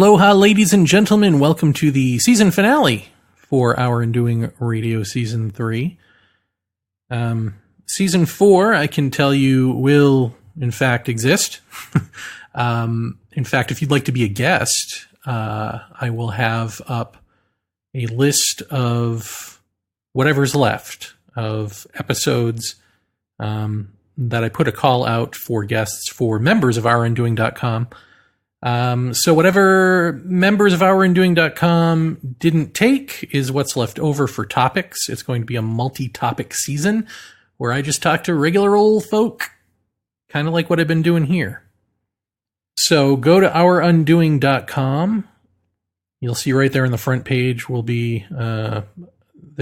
Aloha, ladies and gentlemen. Welcome to the season finale for Our Undoing Radio Season 3. Season 4, I can tell you, will, in fact, exist. In fact, if you'd like to be a guest, I will have up a list of whatever's left of episodes that I put a call out for guests for members of OurUndoing.com. So whatever members of OurUndoing.com didn't take is what's left over for topics. It's going to be a multi-topic season where I just talk to regular old folk, kind of like what I've been doing here. So go to OurUndoing.com. You'll see right there on the front page will be the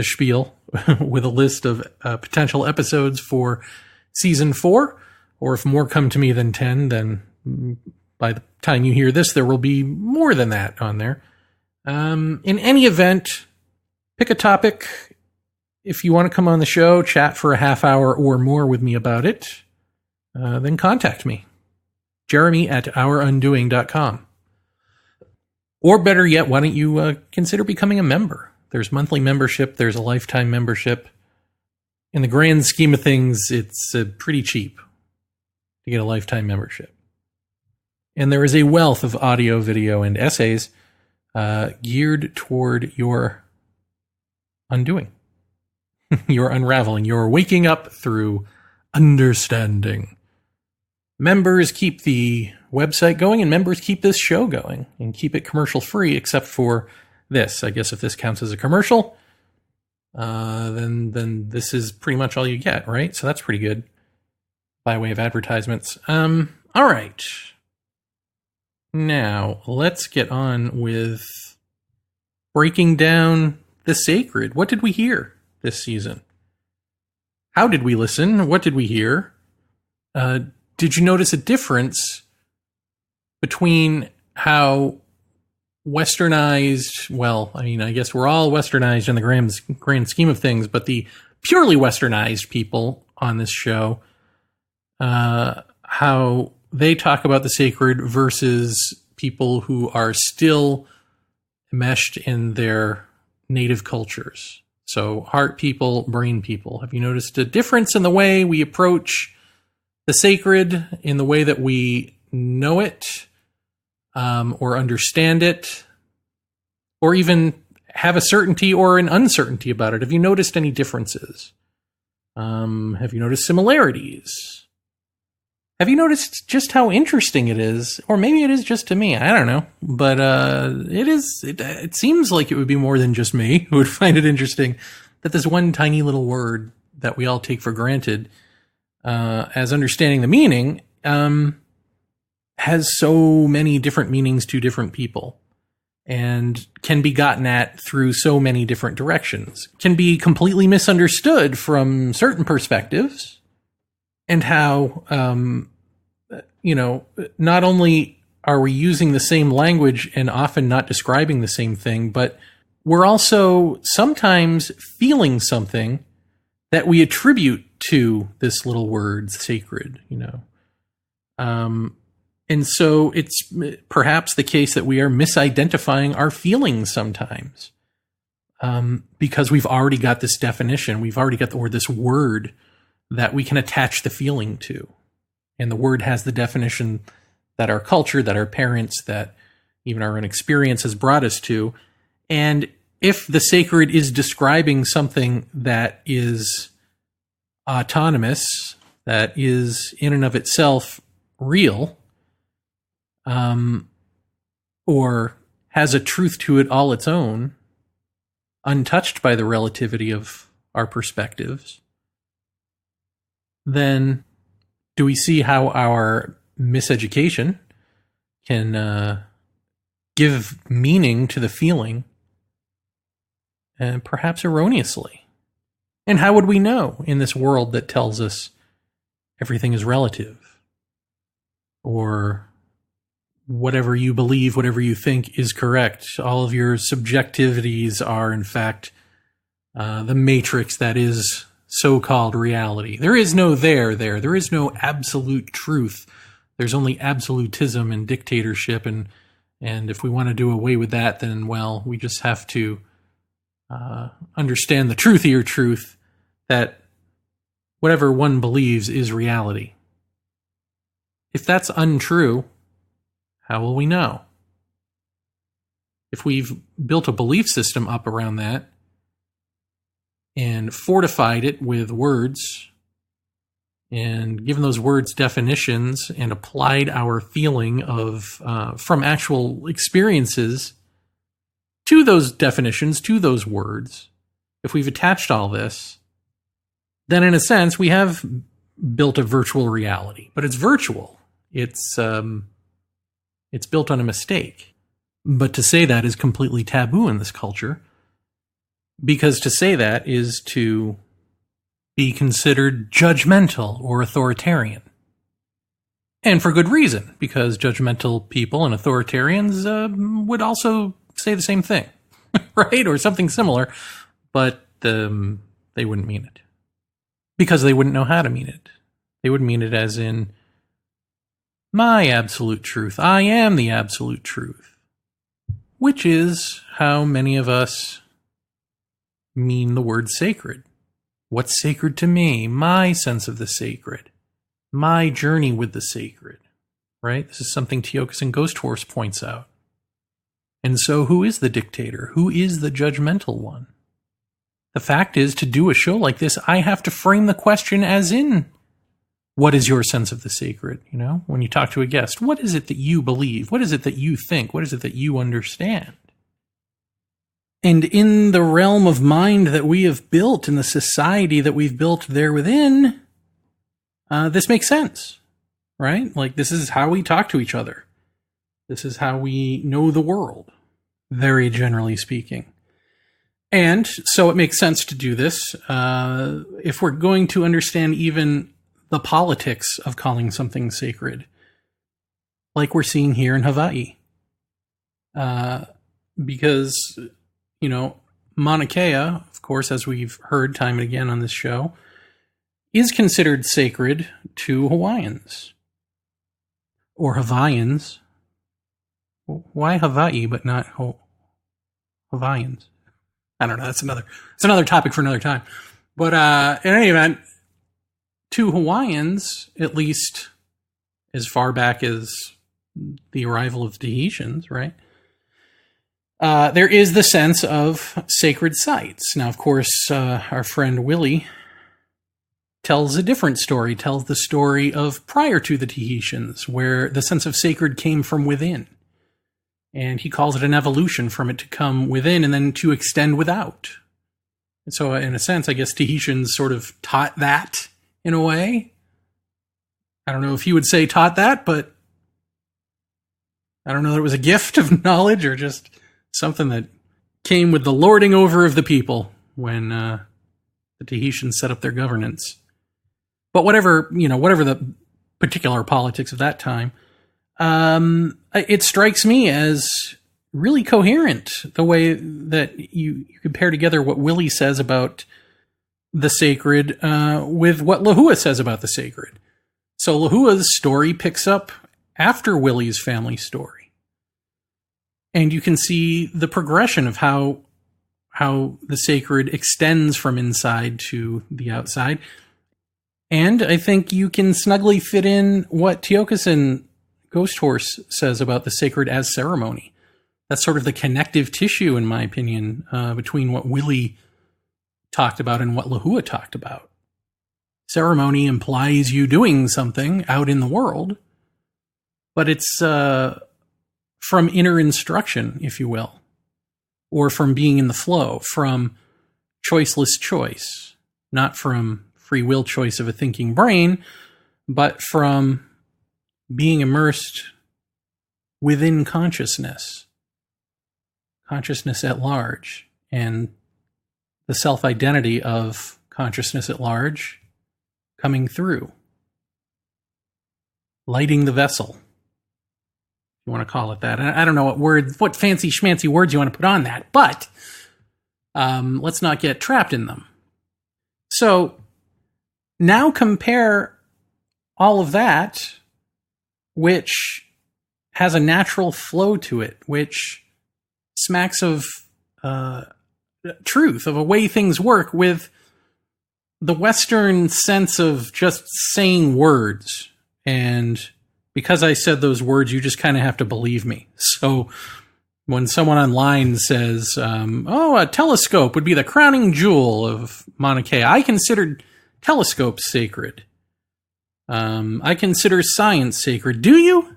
spiel with a list of potential episodes for Season 4. Or if more come to me than 10, then by the time you hear this, there will be more than that on there. In any event, pick a topic. If you want to come on the show, chat for a half hour or more with me about it, then contact me. Jeremy at OurUndoing.com. Or better yet, why don't you consider becoming a member? There's monthly membership. There's a lifetime membership. In the grand scheme of things, it's pretty cheap to get a lifetime membership. And there is a wealth of audio, video, and essays geared toward your undoing, your unraveling, your waking up through understanding. Members keep the website going, and members keep this show going, and keep it commercial-free, except for this. I guess if this counts as a commercial, then this is pretty much all you get, right? So that's pretty good by way of advertisements. All right. Now, let's get on with breaking down the sacred. What did we hear this season? How did we listen? What did we hear? Did you notice a difference between how westernized, well, I mean, I guess we're all westernized in the grand scheme of things, but the purely westernized people on this show, how they talk about the sacred versus people who are still enmeshed in their native cultures. So heart people, brain people. Have you noticed a difference in the way we approach the sacred, in the way that we know it, or understand it, or even have a certainty or an uncertainty about it? Have you noticed any differences? Have you noticed similarities? Have you noticed just how interesting it is? Or maybe it is just to me. I don't know. But it seems like it would be more than just me who would find it interesting that this one tiny little word that we all take for granted as understanding the meaning has so many different meanings to different people and can be gotten at through so many different directions. Can be completely misunderstood from certain perspectives. And how, not only are we using the same language and often not describing the same thing, but we're also sometimes feeling something that we attribute to this little word, sacred, And so it's perhaps the case that we are misidentifying our feelings sometimes because we've already got this definition. We've already got this word that we can attach the feeling to. And the word has the definition that our culture, that our parents, that even our own experience has brought us to. And if the sacred is describing something that is autonomous, that is in and of itself real, or has a truth to it all its own, untouched by the relativity of our perspectives, then do we see how our miseducation can give meaning to the feeling, and perhaps erroneously? And how would we know in this world that tells us everything is relative, or whatever you believe, whatever you think is correct, all of your subjectivities are in fact the matrix that is so-called reality? There is no there. There is no absolute truth. There's only absolutism and dictatorship and And if we want to do away with that, then, well, we just have to understand the truthier truth that whatever one believes is reality. If that's untrue, how will we know? If we've built a belief system up around that and fortified it with words and given those words definitions and applied our feeling of from actual experiences to those definitions, to those words, if we've attached all this, then in a sense we have built a virtual reality. But it's virtual. It's built on a mistake. But to say that is completely taboo in this culture, because to say that is to be considered judgmental or authoritarian. And for good reason, because judgmental people and authoritarians would also say the same thing, right? Or something similar, but they wouldn't mean it. Because they wouldn't know how to mean it. They would mean it as in, my absolute truth. I am the absolute truth. Which is how many of us mean the word sacred. What's sacred to me? My sense of the sacred. My journey with the sacred. Right? This is something Teokas Ghost Horse points out. And so who is the dictator? Who is the judgmental one? The fact is, to do a show like this, I have to frame the question as in, what is your sense of the sacred? You know, when you talk to a guest, what is it that you believe? What is it that you think? What is it that you understand? And in the realm of mind that we have built, in the society that we've built there within, this makes sense, right? Like, this is how we talk to each other. This is how we know the world, very generally speaking. And so it makes sense to do this. If we're going to understand even the politics of calling something sacred, like we're seeing here in Hawaii. Because, you know, Mauna Kea, of course, as we've heard time and again on this show, is considered sacred to Hawaiians. Or Hawaiians. Why Hawaii but not Hawaiians? I don't know. It's another topic for another time. But in any event, to Hawaiians, at least as far back as the arrival of the Tahitians, right? There is the sense of sacred sites. Now, of course, our friend Willie tells a different story, tells the story of prior to the Tahitians, where the sense of sacred came from within. And he calls it an evolution from it to come within and then to extend without. And so, in a sense, I guess Tahitians sort of taught that in a way. I don't know if he would say taught that, but I don't know that it was a gift of knowledge or just something that came with the lording over of the people when the Tahitians set up their governance. But whatever the particular politics of that time, it strikes me as really coherent the way that you compare together what Willie says about the sacred with what Lahua says about the sacred. So Lahua's story picks up after Willie's family story. And you can see the progression of how the sacred extends from inside to the outside. And I think you can snugly fit in what Teokas Ghost Horse says about the sacred as ceremony. That's sort of the connective tissue, in my opinion, between what Willie talked about and what Lahua talked about. Ceremony implies you doing something out in the world, but it's from inner instruction, if you will, or from being in the flow, from choiceless choice, not from free will choice of a thinking brain, but from being immersed within consciousness at large, and the self-identity of consciousness at large coming through, lighting the vessel, if you want to call it that. I don't know what fancy schmancy words you want to put on that, but let's not get trapped in them. So now compare all of that, which has a natural flow to it, which smacks of truth, of a way things work, with the Western sense of just saying words. And because I said those words, you just kind of have to believe me. So when someone online says, a telescope would be the crowning jewel of Mauna Kea, I considered telescopes sacred. I consider science sacred. Do you?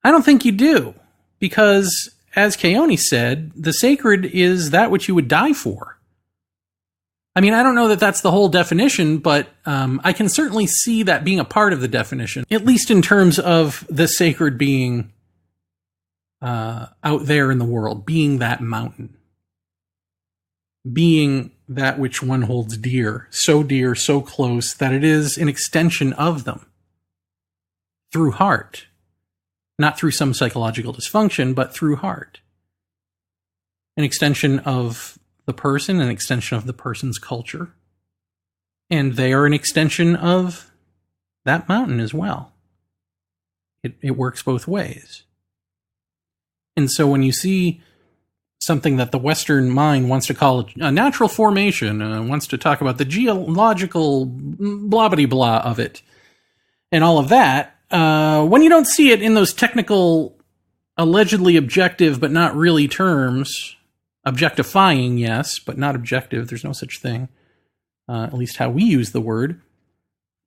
I don't think you do. Because, as Keone said, the sacred is that which you would die for. I mean, I don't know that that's the whole definition, but I can certainly see that being a part of the definition, at least in terms of the sacred being out there in the world, being that mountain, being that which one holds dear, so close that it is an extension of them through heart, not through some psychological dysfunction, but through heart. An extension of the person, an extension of the person's culture, and they are an extension of that mountain as well. It works both ways. And so when you see something that the Western mind wants to call a natural formation, wants to talk about the geological blah-blah-blah of it, and all of that, when you don't see it in those technical, allegedly objective, but not really terms, objectifying, yes, but not objective, there's no such thing, at least how we use the word,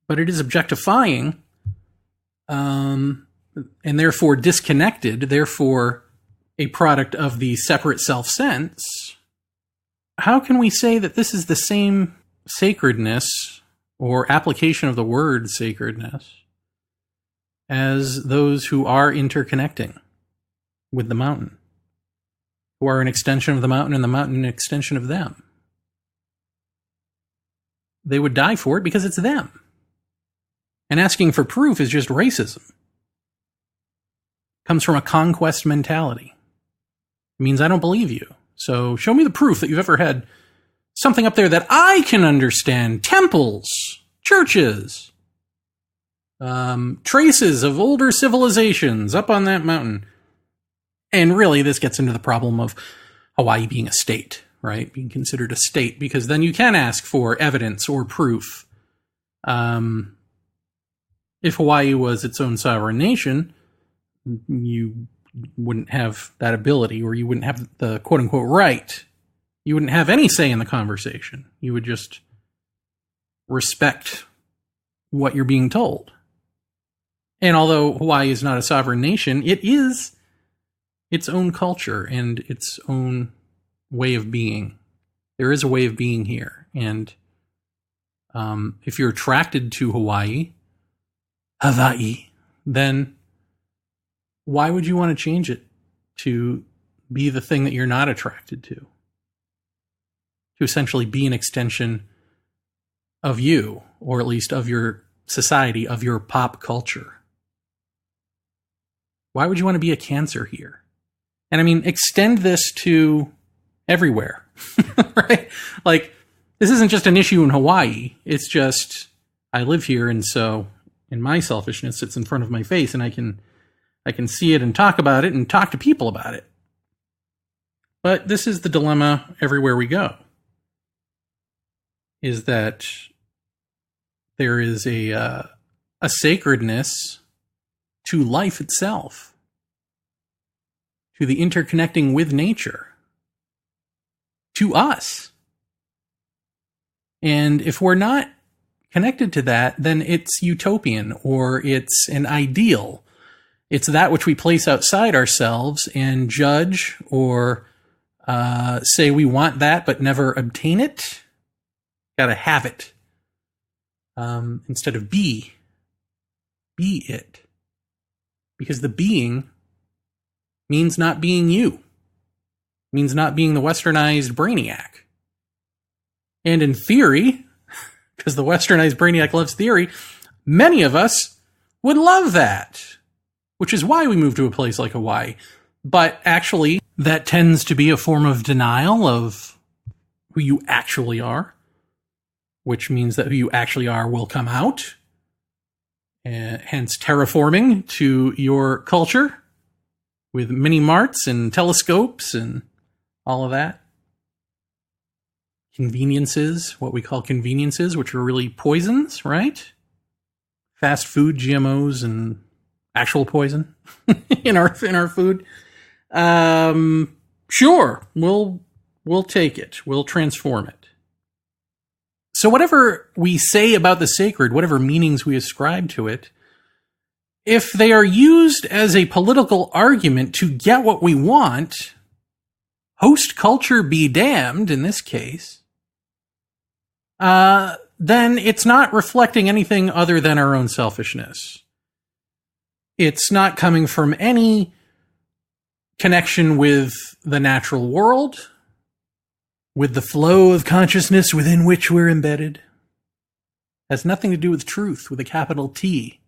but it is objectifying, and therefore disconnected, therefore a product of the separate self-sense. How can we say that this is the same sacredness or application of the word sacredness as those who are interconnecting with the mountain, who are an extension of the mountain and the mountain an extension of them? They would die for it because it's them. And asking for proof is just racism. Comes from a conquest mentality. It means I don't believe you. So show me the proof that you've ever had something up there that I can understand. Temples, churches, traces of older civilizations up on that mountain. And really, this gets into the problem of Hawaii being a state, right? Being considered a state, because then you can ask for evidence or proof. If Hawaii was its own sovereign nation, you wouldn't have that ability, or you wouldn't have the quote-unquote right. You wouldn't have any say in the conversation. You would just respect what you're being told. And although Hawaii is not a sovereign nation, it is its own culture and its own way of being. There is a way of being here. And if you're attracted to Hawaii, then why would you want to change it to be the thing that you're not attracted to? To essentially be an extension of you, or at least of your society, of your pop culture. Why would you want to be a Cancer here? And I mean, extend this to everywhere, right? Like, this isn't just an issue in Hawaii. It's just, I live here, and so, in my selfishness, it's in front of my face, and I can see it and talk about it and talk to people about it. But this is the dilemma everywhere we go, is that there is a sacredness to life itself, to the interconnecting with nature, to us. And if we're not connected to that, then it's utopian, or it's an ideal. It's that which we place outside ourselves and judge, or say we want that but never obtain it. Gotta have it. Instead of be it. Because the being means not being you. Means not being the westernized brainiac. And in theory, because the westernized brainiac loves theory, many of us would love that. Which is why we moved to a place like Hawaii. But actually, that tends to be a form of denial of who you actually are. Which means that who you actually are will come out. hence terraforming to your culture with mini marts and telescopes and all of that. Conveniences, what we call conveniences, which are really poisons, right? Fast food, GMOs, and actual poison in our food. Sure, we'll take it. We'll transform it. So whatever we say about the sacred, whatever meanings we ascribe to it, if they are used as a political argument to get what we want, host culture be damned in this case, then it's not reflecting anything other than our own selfishness. It's not coming from any connection with the natural world, with the flow of consciousness within which we're embedded. It has nothing to do with truth with a capital T.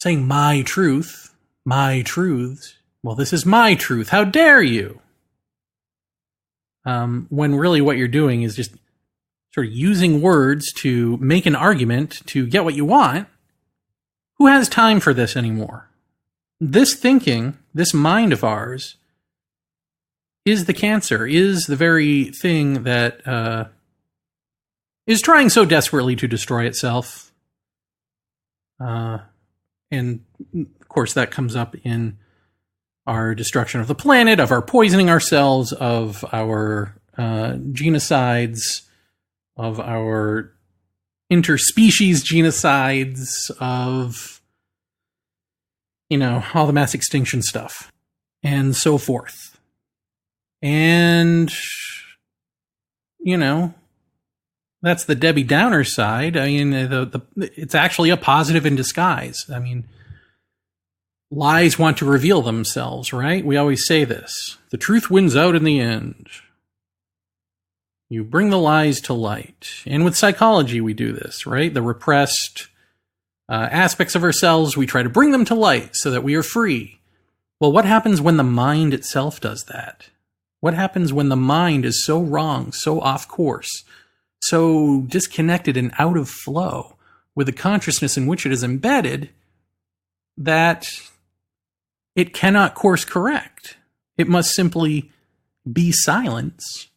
Saying my truth, my truths. Well, this is my truth. How dare you? When really what you're doing is just sort of using words to make an argument to get what you want. Who has time for this anymore? This thinking, this mind of ours, is the cancer, is the very thing that is trying so desperately to destroy itself. And, of course, that comes up in our destruction of the planet, of our poisoning ourselves, of our genocides, of our interspecies genocides, of, all the mass extinction stuff, and so forth. And, that's the Debbie Downer side. I mean, it's actually a positive in disguise. I mean, lies want to reveal themselves, right? We always say this. The truth wins out in the end. You bring the lies to light. And with psychology, we do this, right? The repressed aspects of ourselves, we try to bring them to light so that we are free. Well, what happens when the mind itself does that? What happens when the mind is so wrong, so off course, so disconnected and out of flow with the consciousness in which it is embedded that it cannot course correct? It must simply be silence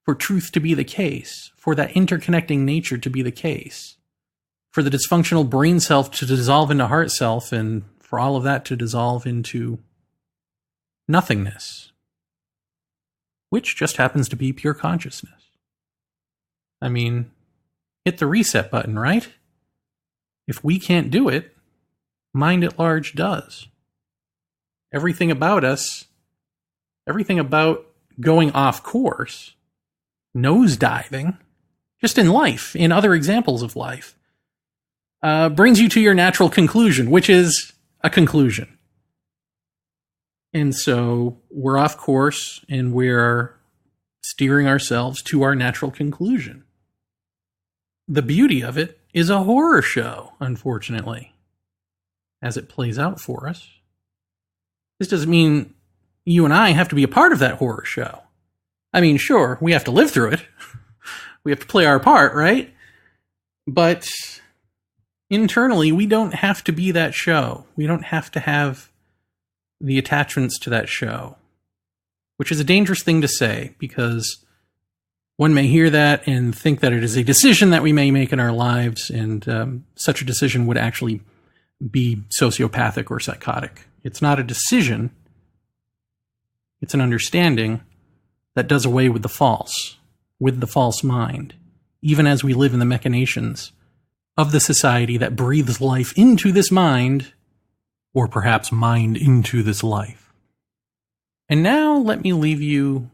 for truth to be the case, for that interconnecting nature to be the case, for the dysfunctional brain self to dissolve into heart self, and for all of that to dissolve into nothingness, which just happens to be pure consciousness. I mean, hit the reset button, right? If we can't do it, mind at large does. Everything about us, everything about going off course, nosediving, just in life, in other examples of life, brings you to your natural conclusion, which is a conclusion. And so we're off course and we're steering ourselves to our natural conclusion. The beauty of it is a horror show, unfortunately, as it plays out for us. This doesn't mean you and I have to be a part of that horror show. I mean, sure, we have to live through it. We have to play our part, right? But internally, we don't have to be that show. We don't have to have the attachments to that show, which is a dangerous thing to say because one may hear that and think that it is a decision that we may make in our lives, and such a decision would actually be sociopathic or psychotic. It's not a decision. It's an understanding that does away with the false mind, even as we live in the machinations of the society that breathes life into this mind, or perhaps mind into this life. And now let me leave you,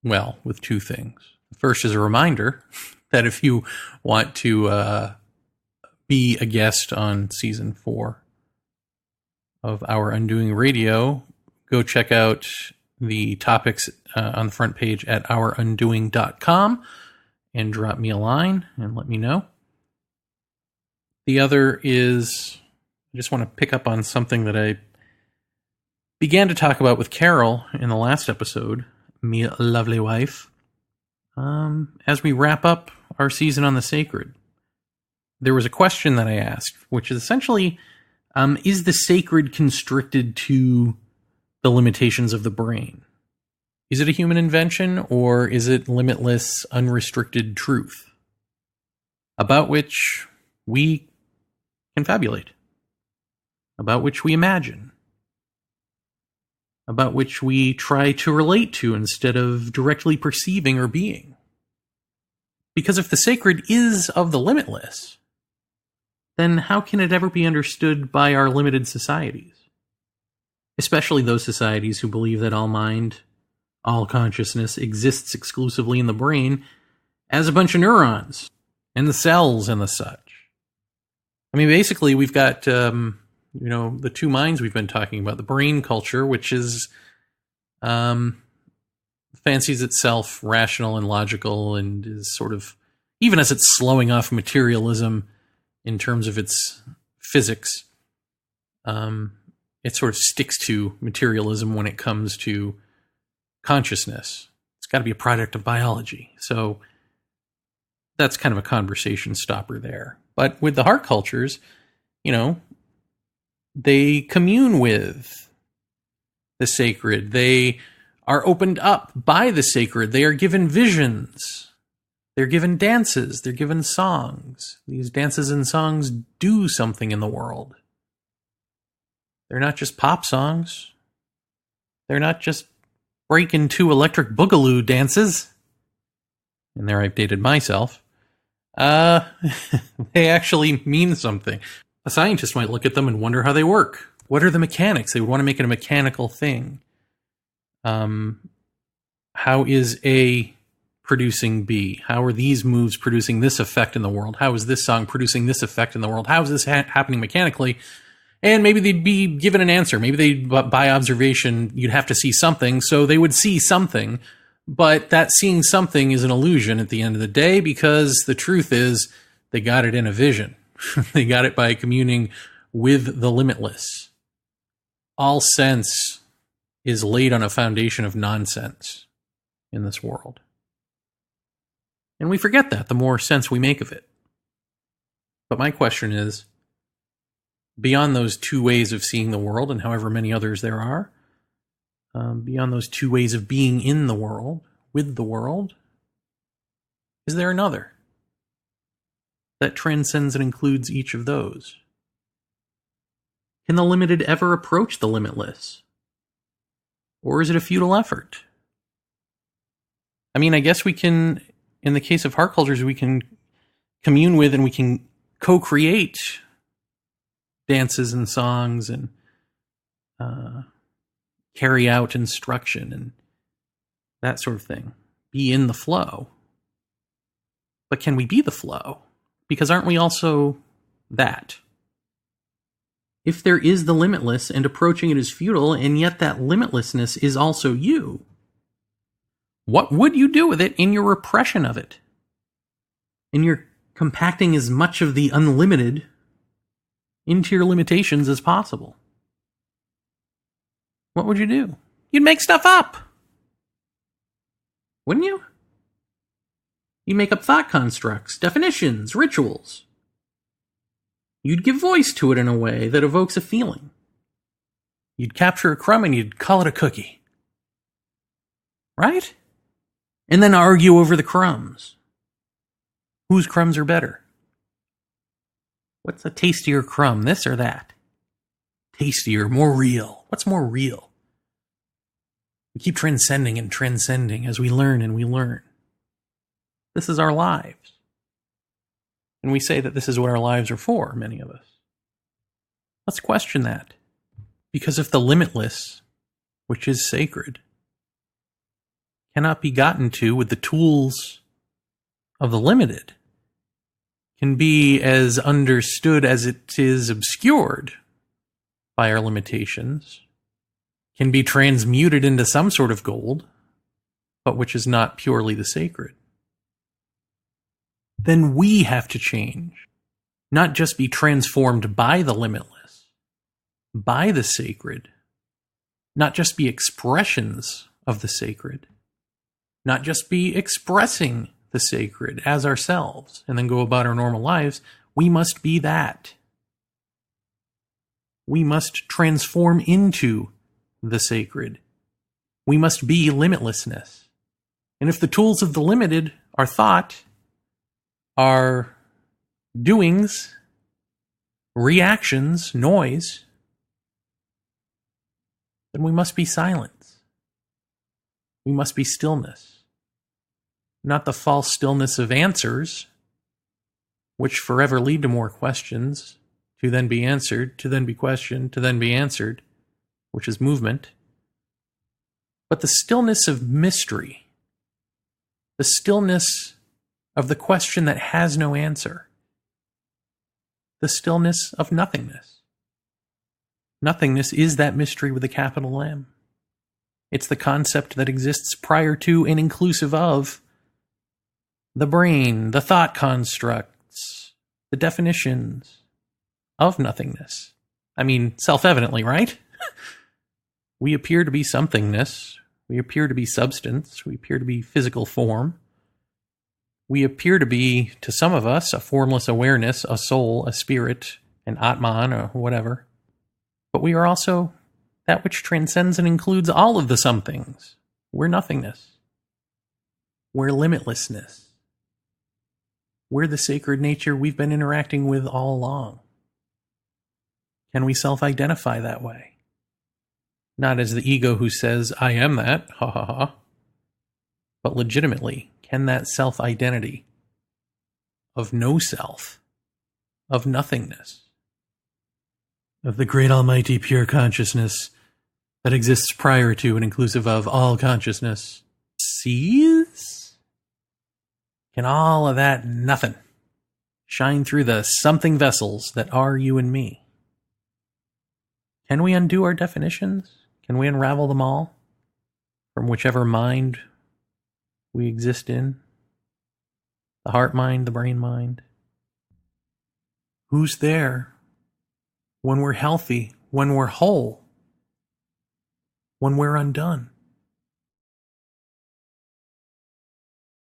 well, with two things. First is a reminder that if you want to be a guest on season 4 of Our Undoing Radio, go check out the topics on the front page at ourundoing.com and drop me a line and let me know. The other is, I just want to pick up on something that I began to talk about with Carol in the last episode, me lovely wife, as we wrap up our season on the sacred. there was a question that I asked, which is essentially, is the sacred constricted to the limitations of the brain? Is it a human invention, or is it limitless, unrestricted truth about which we confabulate, about which we imagine, about which we try to relate to instead of directly perceiving or being? Because if the sacred is of the limitless, then how can it ever be understood by our limited societies? Especially those societies who believe that all mind, all consciousness exists exclusively in the brain as a bunch of neurons and the cells and the such. I mean, basically, we've got, the two minds we've been talking about, the brain culture, which is fancies itself rational and logical and is sort of, even as it's slowing off materialism in terms of its physics, it sort of sticks to materialism when it comes to consciousness. It's got to be a product of biology. So that's kind of a conversation stopper there. But with the heart cultures, they commune with the sacred. They are opened up by the sacred. They are given visions. They're given dances. They're given songs. These dances and songs do something in the world. They're not just pop songs. They're not just break into electric boogaloo dances. And there I've dated myself. They actually mean something. A scientist might look at them and wonder how they work. What are the mechanics? They would want to make it a mechanical thing. How is A producing B? How are these moves producing this effect in the world? How is this song producing this effect in the world? How is this happening mechanically? And maybe they'd be given an answer. Maybe they, by observation, you'd have to see something, so they would see something. But that seeing something is an illusion at the end of the day, because the truth is they got it in a vision. They got it by communing with the limitless. All sense is laid on a foundation of nonsense in this world. And we forget that the more sense we make of it. But my question is, beyond those two ways of seeing the world, and however many others there are, beyond those two ways of being in the world, with the world, is there another that transcends and includes each of those? Can the limited ever approach the limitless? Or is it a futile effort? I mean, I guess we can, in the case of heart cultures, we can commune with and we can co-create dances and songs and carry out instruction and that sort of thing. Be in the flow. But can we be the flow? Because aren't we also that? If there is the limitless and approaching it is futile, and yet that limitlessness is also you, what would you do with it in your repression of it? In your compacting as much of the unlimited into your limitations as possible? What would you do? You'd make stuff up. Wouldn't you? You'd make up thought constructs, definitions, rituals. You'd give voice to it in a way that evokes a feeling. You'd capture a crumb and you'd call it a cookie. Right? And then argue over the crumbs. Whose crumbs are better? What's a tastier crumb, this or that? Tastier, more real. What's more real? We keep transcending and transcending as we learn and we learn. This is our lives. And we say that this is what our lives are for, many of us. Let's question that. Because if the limitless, which is sacred, cannot be gotten to with the tools of the limited, can be as understood as it is obscured by our limitations, can be transmuted into some sort of gold, but which is not purely the sacred, then we have to change. Not just be transformed by the limitless, by the sacred, not just be expressions of the sacred, not just be expressing the sacred as ourselves and then go about our normal lives. We must be that. We must transform into the sacred. We must be limitlessness. And if the tools of the limited are thought, are doings, reactions, noise, then we must be silence. We must be stillness. Not the false stillness of answers, which forever lead to more questions, to then be answered, to then be questioned, to then be answered, which is movement. But the stillness of mystery, the stillness of the question that has no answer, the stillness of nothingness. Nothingness is that mystery with a capital M. It's the concept that exists prior to and inclusive of the brain, the thought constructs, the definitions of nothingness. I mean, self-evidently, right? We appear to be somethingness. We appear to be substance. We appear to be physical form. We appear to be, to some of us, a formless awareness, a soul, a spirit, an Atman, or whatever. But we are also that which transcends and includes all of the somethings. We're nothingness. We're limitlessness. We're the sacred nature we've been interacting with all along. Can we self-identify that way? Not as the ego who says, I am that, ha ha ha. But legitimately, can that self-identity of no self, of nothingness, of the great almighty pure consciousness that exists prior to and inclusive of all consciousness, seize? Can all of that nothing shine through the something vessels that are you and me? Can we undo our definitions? Can we unravel them all from whichever mind we exist in? The heart mind, the brain mind. Who's there when we're healthy, when we're whole, when we're undone?